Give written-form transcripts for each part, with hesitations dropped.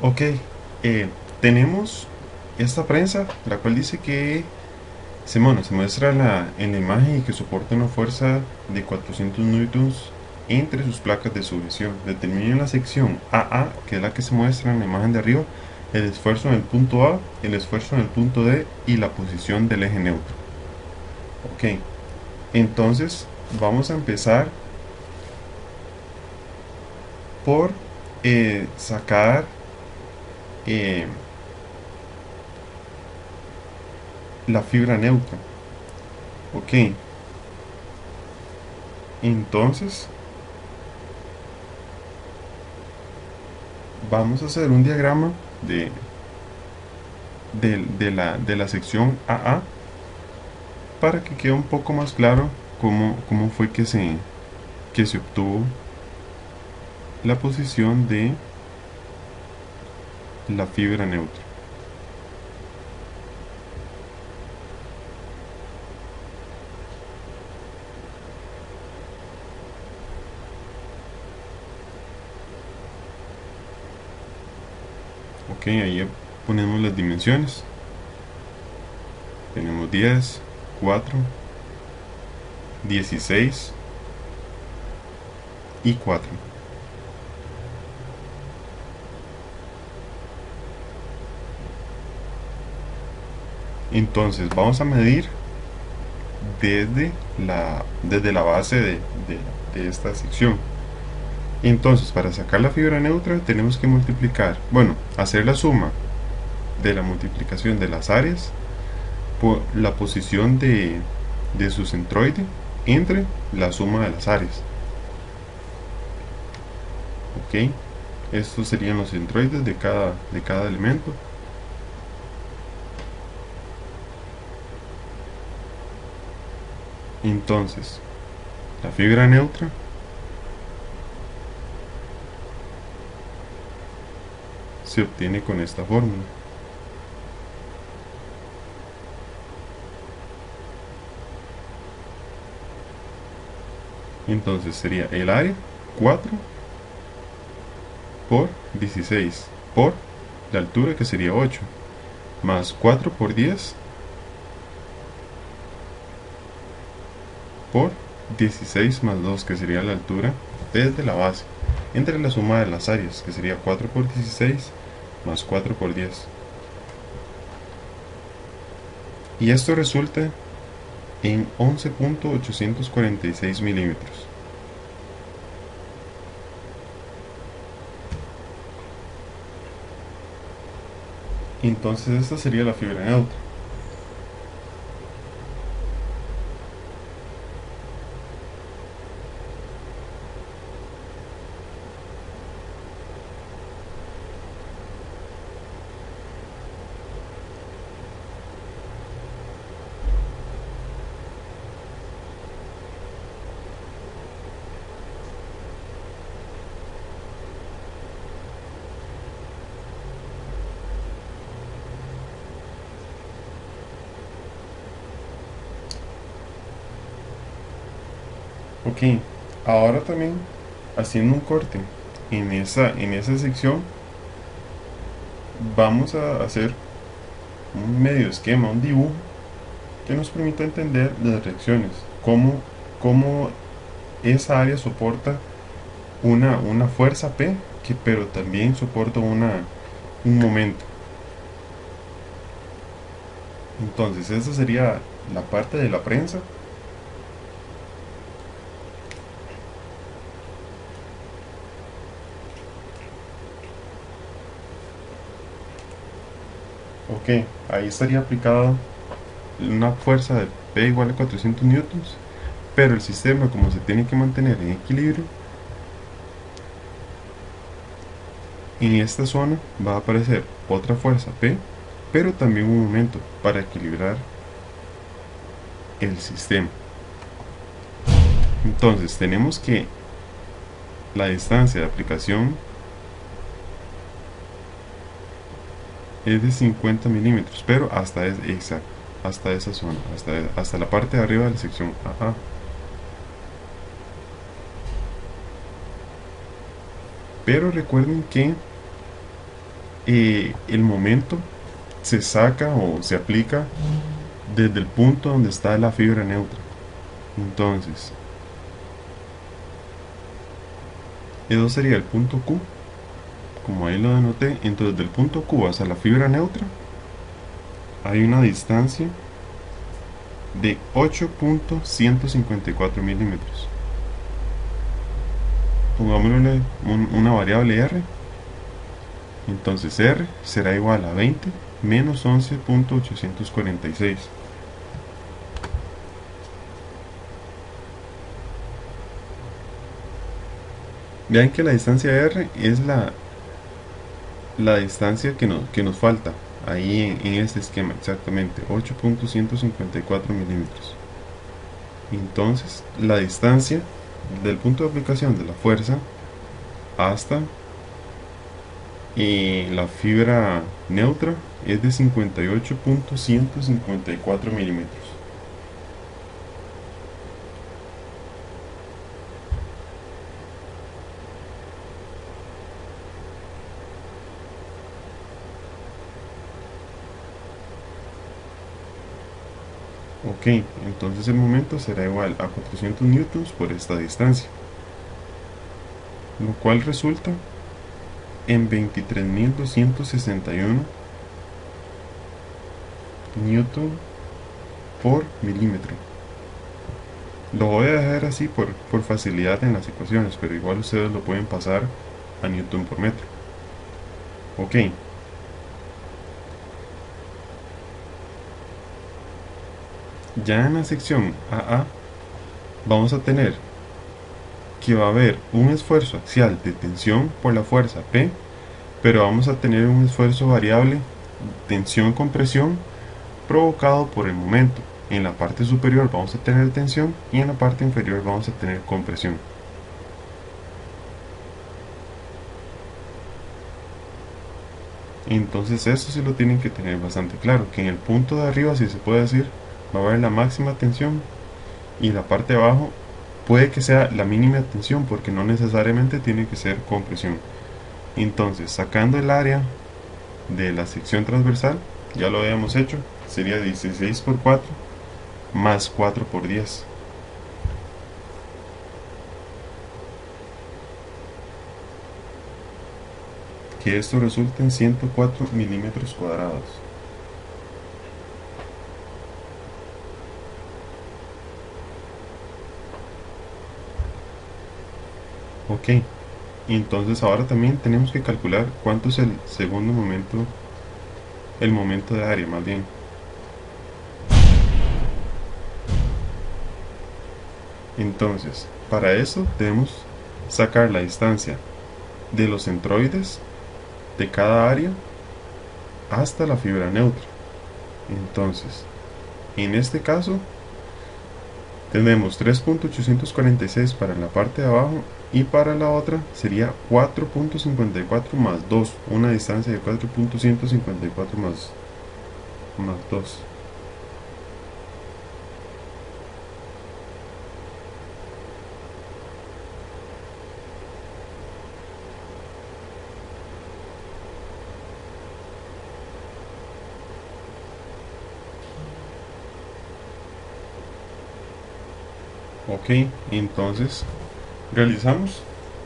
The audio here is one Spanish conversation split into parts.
Ok, tenemos esta prensa, la cual dice que se muestra en la imagen y que soporta una fuerza de 400 newtons entre sus placas de sujeción. Determine en la sección AA, que es la que se muestra en la imagen de arriba, el esfuerzo en el punto A, el esfuerzo en el punto D y la posición del eje neutro. Ok, entonces vamos a empezar por sacar eh, la fibra neutra. Ok, entonces vamos a hacer un diagrama de, de la sección AA para que quede un poco más claro cómo fue que se obtuvo la posición de la fibra neutra. Ok, ahí ponemos las dimensiones. Tenemos 10, 4, 16 y 4. Entonces vamos a medir desde la base de esta sección. Entonces, para sacar la fibra neutra tenemos que multiplicar, bueno, hacer la suma de la multiplicación de las áreas por la posición de su centroide entre la suma de las áreas. Ok, estos serían los centroides de cada elemento. Entonces, la fibra neutra se obtiene con esta fórmula. Entonces sería el área 4 por 16 por la altura, que sería 8, más 4 por 10 por 16 más 2, que sería la altura desde la base, entre la suma de las áreas, que sería 4 por 16 más 4 por 10. Y esto resulta en 11.846 milímetros. Entonces esta sería la fibra neutra. Ok, ahora también haciendo un corte en esa sección, vamos a hacer un medio esquema, un dibujo que nos permita entender las reacciones, cómo esa área soporta una fuerza P, pero también soporta un momento. Entonces esa sería la parte de la prensa. Ok, ahí estaría aplicada una fuerza de P igual a 400 newtons, pero el sistema, como se tiene que mantener en equilibrio, en esta zona va a aparecer otra fuerza P, pero también un momento para equilibrar el sistema. Entonces tenemos que la distancia de aplicación es de 50 milímetros, pero exacto, hasta esa zona, hasta la parte de arriba de la sección AA. Pero recuerden que el momento se saca o se aplica desde el punto donde está la fibra neutra. Entonces, eso sería el punto Q, como ahí lo denoté. Entonces, del punto Q hasta la fibra neutra hay una distancia de 8.154 milímetros. Pongámosle una variable R. Entonces R será igual a 20 menos 11.846. Vean que la distancia R es la distancia que nos falta ahí en este esquema, exactamente 8.154 milímetros. Entonces la distancia del punto de aplicación de la fuerza hasta la fibra neutra es de 58.154 milímetros. Ok, entonces el momento será igual a 400 newtons por esta distancia, lo cual resulta en 23.261 newton por milímetro. Lo voy a dejar así por facilidad en las ecuaciones, pero igual ustedes lo pueden pasar a newton por metro. Ok. Ya en la sección AA vamos a tener que va a haber un esfuerzo axial de tensión por la fuerza P, pero vamos a tener un esfuerzo variable tensión-compresión provocado por el momento. En la parte superior vamos a tener tensión y en la parte inferior vamos a tener compresión. Entonces eso sí lo tienen que tener bastante claro, que en el punto de arriba, si se puede decir, va a haber la máxima tensión y la parte de abajo puede que sea la mínima tensión, porque no necesariamente tiene que ser compresión. Entonces, sacando el área de la sección transversal, ya lo habíamos hecho, sería 16 por 4 más 4 por 10. Que esto resulta en 104 milímetros cuadrados. Ok, entonces ahora también tenemos que calcular cuánto es el segundo momento, el momento de área más bien. Entonces, para eso debemos sacar la distancia de los centroides de cada área hasta la fibra neutra. Entonces, en este caso tenemos 3.846 para la parte de abajo y para la otra sería 4.54 más 2, una distancia de 4.154 más 2. Ok, entonces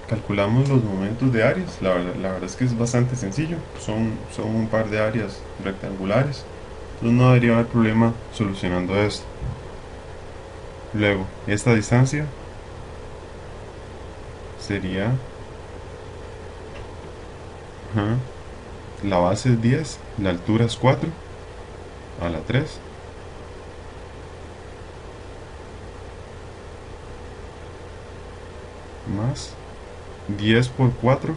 calculamos los momentos de áreas. La verdad es que es bastante sencillo, son un par de áreas rectangulares, entonces no debería haber problema solucionando esto. Luego, esta distancia sería, ajá, la base es 10, la altura es 4 a la 3, más 10 por 4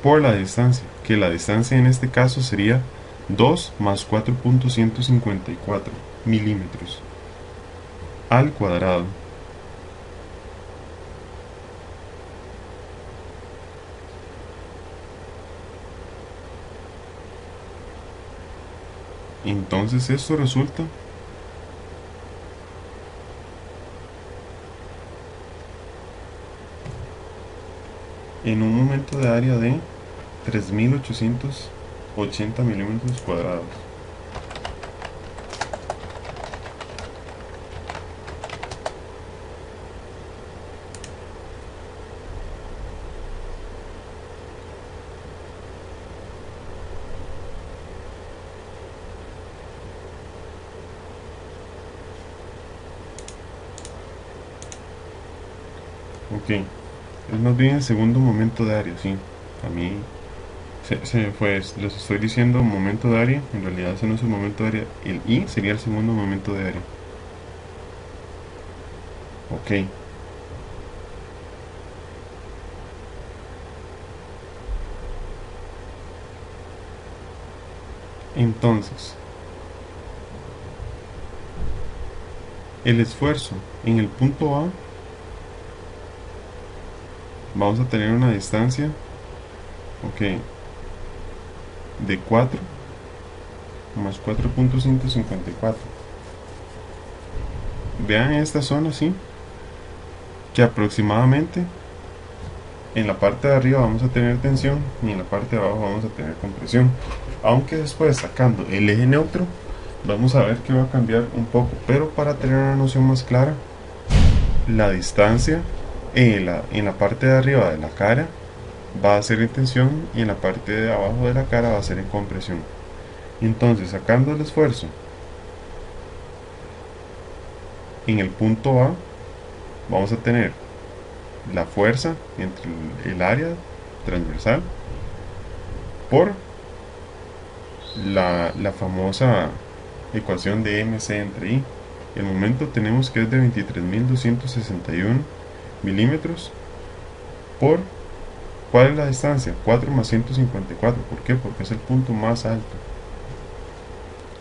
por la distancia, que la distancia en este caso sería 2 más 4.154 milímetros al cuadrado. Entonces esto resulta en un momento de área de 3880 milímetros cuadrados. Ok, es más bien el segundo momento de área, sí. A mí pues les estoy diciendo momento de área, en realidad ese no es el momento de área, el I sería el segundo momento de área. Ok, entonces, el esfuerzo en el punto A, vamos a tener una distancia, ok, de 4 más 4.154. Vean esta zona, sí, que aproximadamente en la parte de arriba vamos a tener tensión y en la parte de abajo vamos a tener compresión. Aunque después, sacando el eje neutro, vamos a ver que va a cambiar un poco, pero para tener una noción más clara, la distancia en la parte de arriba de la cara va a ser en tensión y en la parte de abajo de la cara va a ser en compresión. Entonces, sacando el esfuerzo en el punto A, vamos a tener la fuerza entre el área transversal por la famosa ecuación de MC entre I. El momento tenemos que es de 23.261 milímetros por, ¿cuál es la distancia? 4 más 154. ¿Por qué? Porque es el punto más alto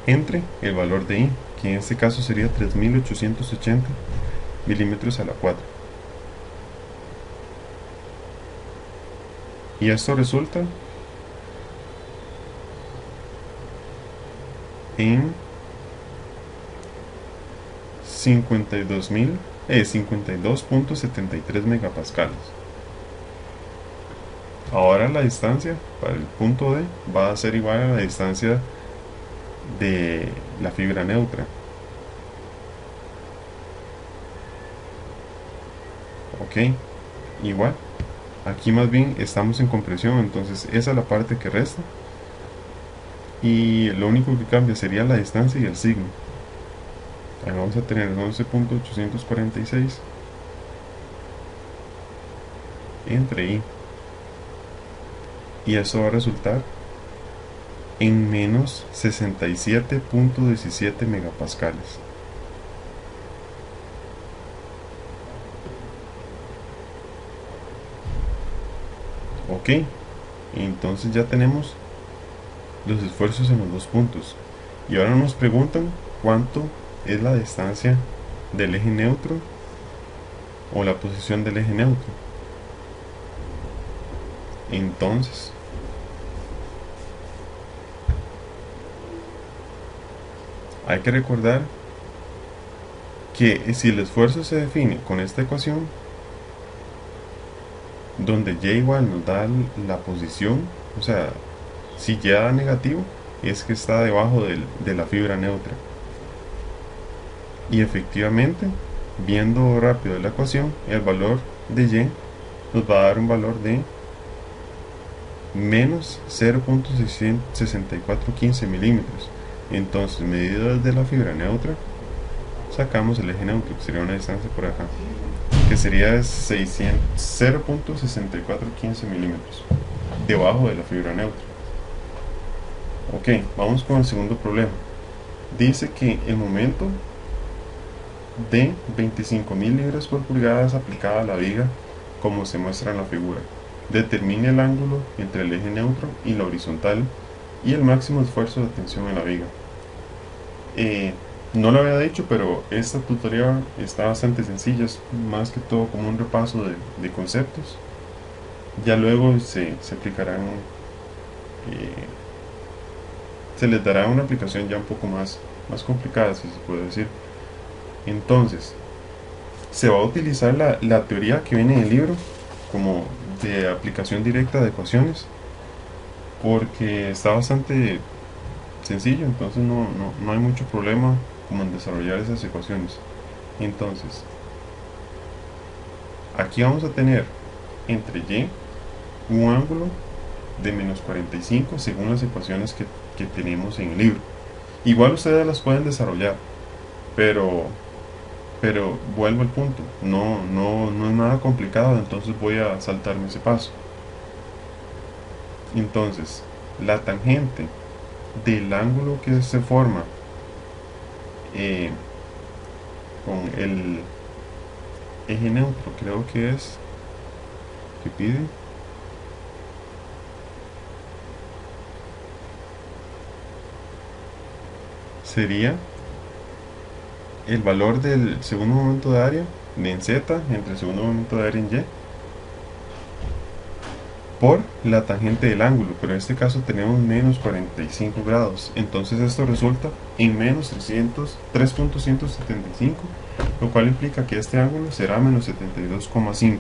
entre el valor de I, que en este caso sería 3.880 milímetros a la 4. Y esto resulta en 52.73 megapascales. Ahora la distancia para el punto D va a ser igual a la distancia de la fibra neutra. Ok, igual. Aquí más bien estamos en compresión, entonces esa es la parte que resta. Y lo único que cambia sería la distancia y el signo. Ahí vamos a tener 11.846 entre I. Y eso va a resultar en menos 67.17 megapascales. Ok, entonces ya tenemos los esfuerzos en los dos puntos. Y ahora nos preguntan cuánto es la distancia del eje neutro o la posición del eje neutro. Entonces, hay que recordar que si el esfuerzo se define con esta ecuación, donde y igual nos da la posición, o sea, si y da negativo, es que está debajo de la fibra neutra. Y efectivamente, viendo rápido la ecuación, el valor de y nos va a dar un valor de menos 0.6415 milímetros. Entonces, medido desde la fibra neutra, sacamos el eje neutro, que sería una distancia por acá, que sería 0.6415 milímetros, debajo de la fibra neutra. Ok, vamos con el segundo problema. Dice que el momento de 25.000 libras por pulgada aplicada a la viga, como se muestra en la figura. Determine el ángulo entre el eje neutro y la horizontal y el máximo esfuerzo de tensión en la viga. No lo había dicho, pero esta tutoría está bastante sencilla, es más que todo como un repaso de conceptos. Ya luego se aplicarán, se les dará una aplicación ya un poco más complicada, si se puede decir. Entonces, se va a utilizar la teoría que viene en el libro como de aplicación directa de ecuaciones, porque está bastante sencillo, entonces no hay mucho problema como en desarrollar esas ecuaciones. Entonces, aquí vamos a tener entre y un ángulo de -45 según las ecuaciones que tenemos en el libro. Igual ustedes las pueden desarrollar, pero, pero vuelvo al punto, no es nada complicado, entonces voy a saltarme ese paso. Entonces, la tangente del ángulo que se forma eh, con el eje neutro, creo que es, que pide, sería el valor del segundo momento de área en Z entre el segundo momento de área en Y por la tangente del ángulo, pero en este caso tenemos -45 grados, entonces esto resulta en -3.175, lo cual implica que este ángulo será -72,5.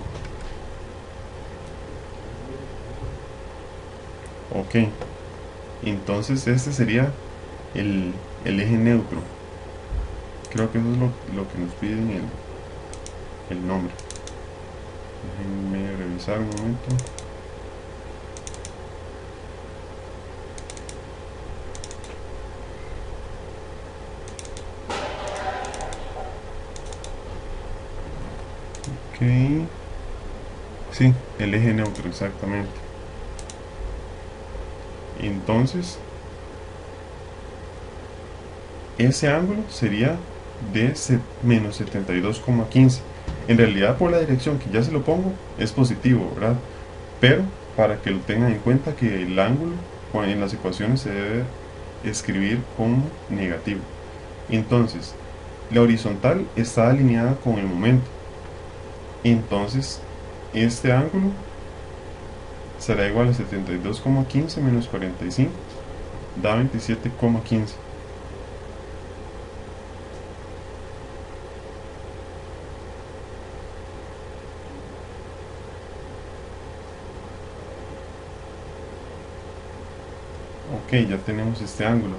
Ok, entonces este sería el eje neutro. Creo que eso es lo que nos piden el nombre. Déjenme revisar un momento. Ok, sí, el eje neutro, exactamente. Entonces, ese ángulo sería de -72,15. En realidad, por la dirección que ya se lo pongo, es positivo, ¿verdad? Pero para que lo tengan en cuenta que el ángulo en las ecuaciones se debe escribir como negativo. Entonces, la horizontal está alineada con el momento. Entonces, este ángulo será igual a 72,15 menos 45, da 27,15. Ok, ya tenemos este ángulo.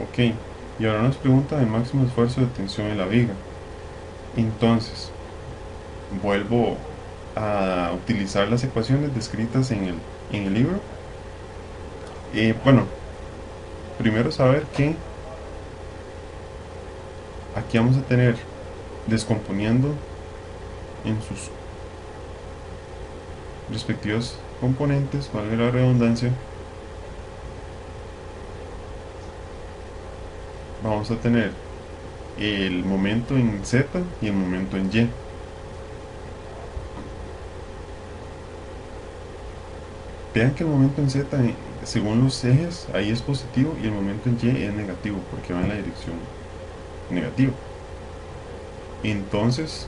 Ok, y ahora nos pregunta el máximo esfuerzo de tensión en la viga. Entonces, vuelvo a utilizar las ecuaciones descritas en el libro. Bueno, primero saber que aquí vamos a tener, descomponiendo en sus respectivos componentes, valga la redundancia, vamos a tener el momento en Z y el momento en Y. Vean que el momento en Z, según los ejes, ahí es positivo y el momento en Y es negativo porque va en la dirección negativa. Entonces,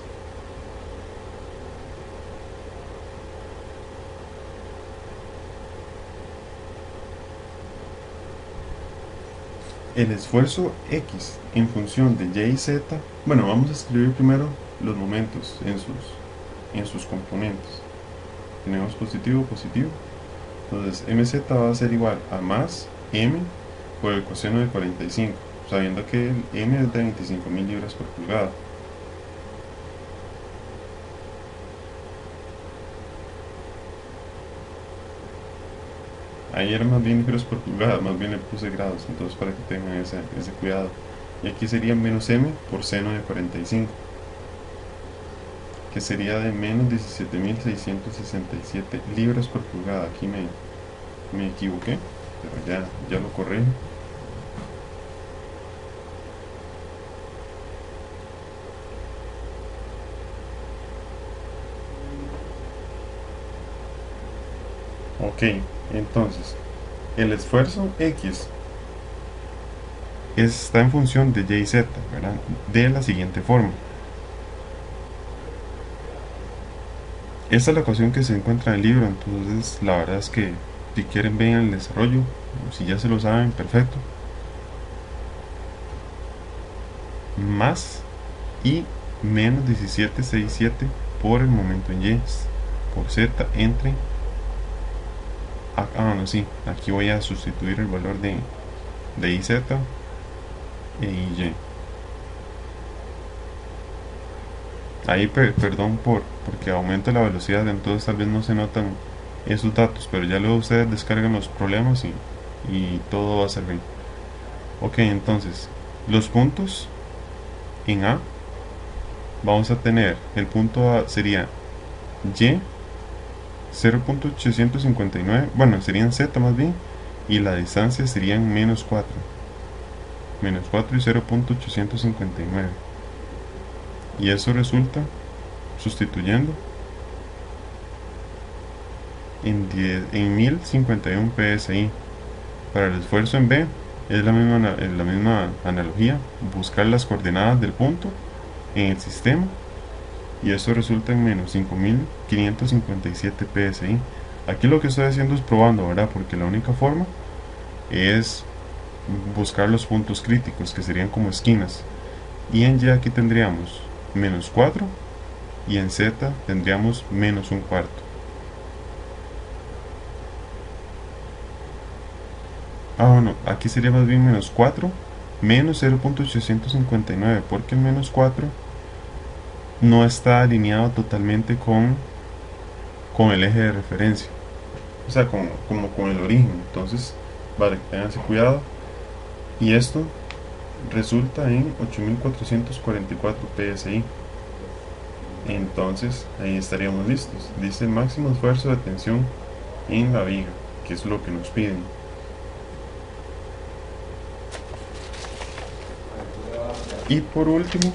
el esfuerzo X en función de Y y Z, bueno, vamos a escribir primero los momentos en sus componentes. Tenemos positivo, positivo. Entonces, mz va a ser igual a más m por el coseno de 45, sabiendo que el m es de 25.000 libras por pulgada. Ahí era más bien libras por pulgada, más bien le puse grados, entonces para que tengan ese cuidado. Y aquí sería menos m por seno de 45, que sería de menos 17.667 libras por pulgada. Aquí me equivoqué, pero ya lo corrijo. Ok, entonces, el esfuerzo X está en función de Y y Z, ¿verdad? De la siguiente forma. Esta es la ecuación que se encuentra en el libro, entonces la verdad es que si quieren vean el desarrollo, si ya se lo saben, perfecto. Más y menos 1767 por el momento en y por z entre no, sí, aquí voy a sustituir el valor de iz e y. Ahí perdón porque aumenta la velocidad, entonces tal vez no se notan esos datos, pero ya luego ustedes descargan los problemas y todo va a ser bien. Ok, entonces los puntos en A, vamos a tener el punto A sería y 0.859, bueno, serían z más bien, y la distancia serían menos 4 y 0.859. Y eso resulta, sustituyendo, en 1051 psi. Para el esfuerzo en B es la misma analogía, buscar las coordenadas del punto en el sistema, y eso resulta en menos 5557 psi. Aquí lo que estoy haciendo es probando, ¿verdad? Porque la única forma es buscar los puntos críticos, que serían como esquinas. Y en Y aquí tendríamos menos 4 y en Z tendríamos menos un cuarto. Bueno, aquí sería más bien menos 4 menos 0.859, porque el menos 4 no está alineado totalmente con el eje de referencia, o sea, como con el origen. Entonces, vale, tenganse cuidado. Y esto resulta en 8444 psi. Entonces, ahí estaríamos listos. Dice máximo esfuerzo de tensión en la viga, que es lo que nos piden. Y por último,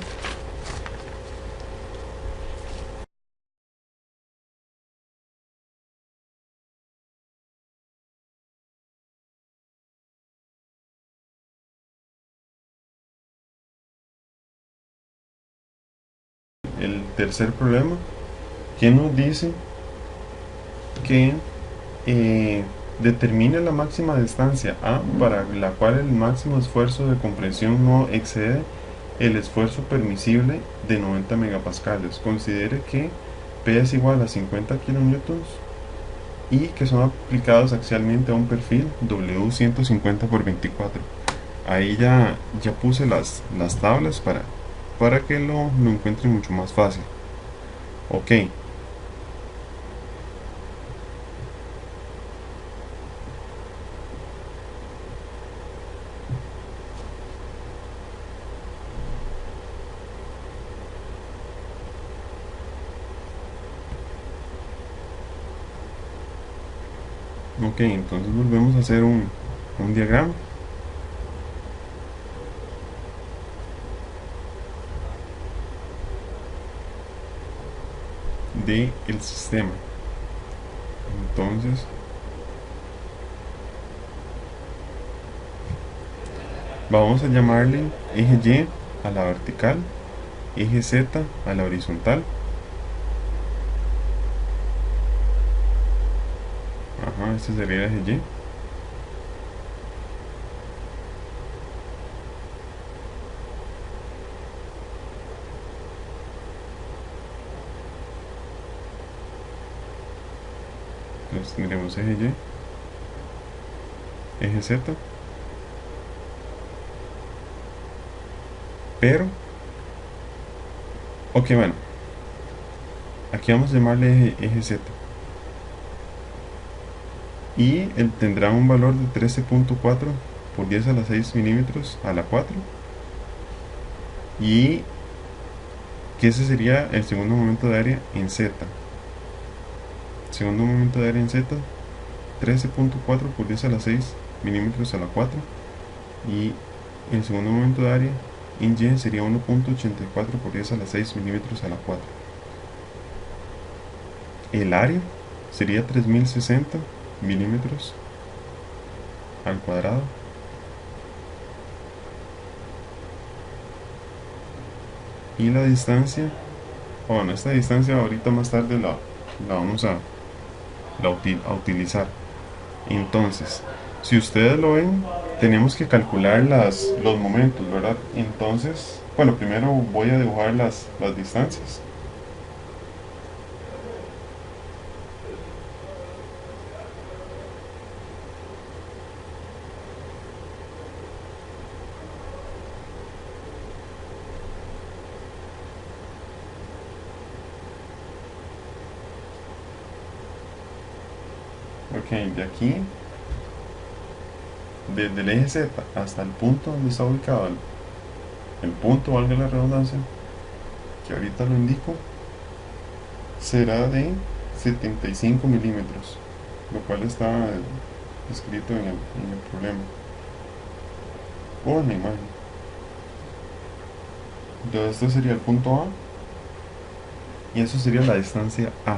el tercer problema, que nos dice que determine la máxima distancia A para la cual el máximo esfuerzo de compresión no excede el esfuerzo permisible de 90 megapascales. Considere que P es igual a 50 kilonewtons y que son aplicados axialmente a un perfil W150 por 24. Ahí ya puse las tablas para que lo encuentren mucho más fácil. Ok, ok, entonces volvemos a hacer un diagrama del sistema. Entonces vamos a llamarle eje Y a la vertical, eje Z a la horizontal. Ajá, este sería el eje Y. Entonces tendremos eje Y, eje Z, pero, ok, bueno, aquí vamos a llamarle eje Z. Y él tendrá un valor de 13.4 por 10 a la 6 milímetros a la 4. Y que ese sería el segundo momento de área en Z. Segundo momento de área en Z, 13.4 por 10 a la 6 milímetros a la 4. Y el segundo momento de área en Y sería 1.84 por 10 a la 6 milímetros a la 4. El área sería 3060 milímetros al cuadrado. Y la distancia, bueno, esta distancia ahorita más tarde la vamos a utilizar. Entonces, si ustedes lo ven, tenemos que calcular los momentos, ¿verdad? Entonces, bueno, primero voy a dibujar las distancias. Ok, de aquí, desde el eje Z hasta el punto donde está ubicado el punto, valga la redundancia, que ahorita lo indico, será de 75 milímetros, lo cual está escrito en el problema o en la imagen. Entonces esto sería el punto A y eso sería la distancia A.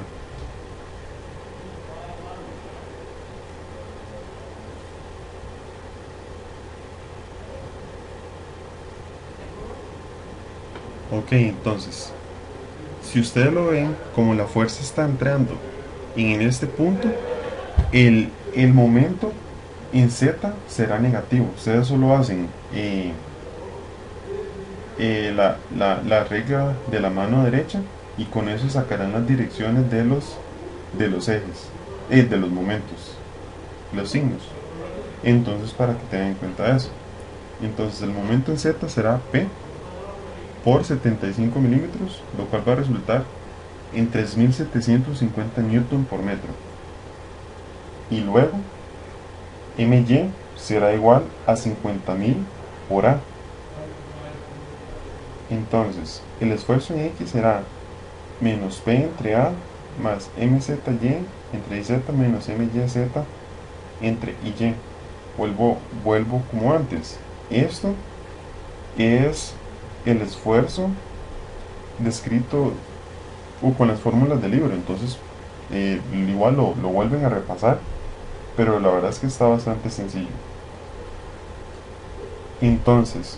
Ok, entonces, si ustedes lo ven, como la fuerza está entrando en este punto, el momento en Z será negativo. Ustedes solo hacen la regla de la mano derecha y con eso sacarán las direcciones de los ejes, de los momentos, los signos. Entonces, para que tengan en cuenta eso. Entonces, el momento en Z será P por 75 milímetros, lo cual va a resultar en 3750 newton por metro. Y luego, my será igual a 50.000 por A. Entonces, el esfuerzo en X será menos P entre A más MZY entre IZ menos MYZ entre IY. Vuelvo como antes. Esto es el esfuerzo descrito con las fórmulas del libro. Entonces, igual lo vuelven a repasar, pero la verdad es que está bastante sencillo. Entonces,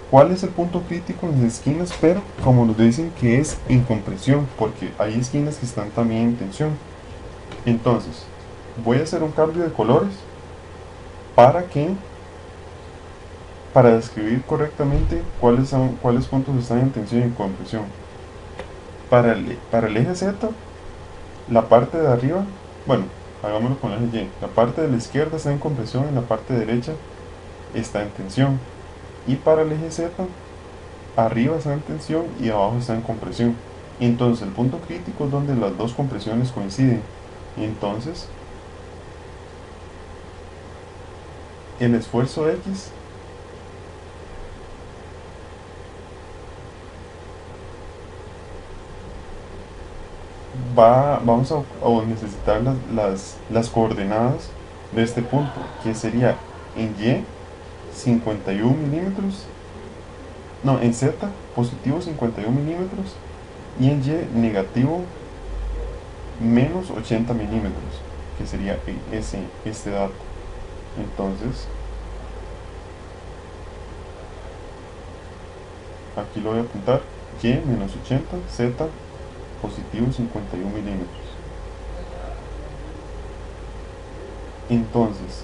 ¿cuál es el punto crítico en las esquinas? Pero como nos dicen que es en compresión, porque hay esquinas que están también en tensión. Entonces, voy a hacer un cambio de colores para que para describir correctamente cuáles puntos están en tensión y en compresión. Para el eje Z, la parte de arriba, bueno, hagámoslo con el eje Y. La parte de la izquierda está en compresión y la parte derecha está en tensión. Y para el eje Z, arriba está en tensión y abajo está en compresión. Entonces el punto crítico es donde las dos compresiones coinciden. Entonces el esfuerzo X vamos a necesitar las coordenadas de este punto, que sería en Y 51 milímetros, no, en Z positivo 51 milímetros y en Y negativo menos 80 milímetros, que sería este dato. Entonces, aquí lo voy a apuntar, Y menos 80, Z positivo 51 milímetros. Entonces,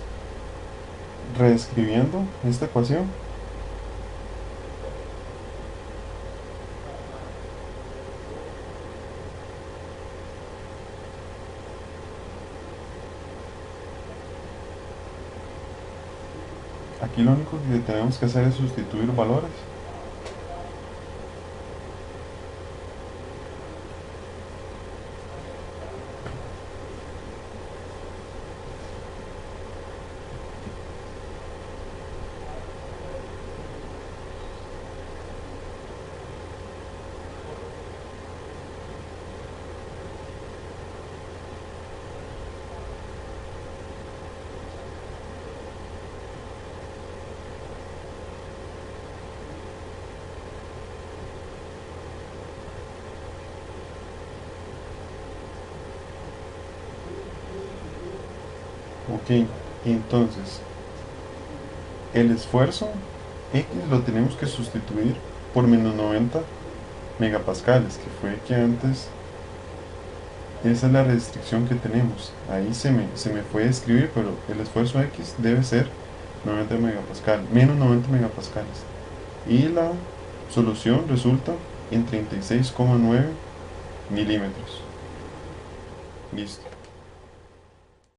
reescribiendo esta ecuación, aquí lo único que tenemos que hacer es sustituir valores. Ok, entonces el esfuerzo X lo tenemos que sustituir por menos 90 megapascales, que fue que antes, esa es la restricción que tenemos. Ahí se me fue a escribir, pero el esfuerzo X debe ser 90 megapascales, menos 90 megapascales. Y la solución resulta en 36,9 milímetros. Listo.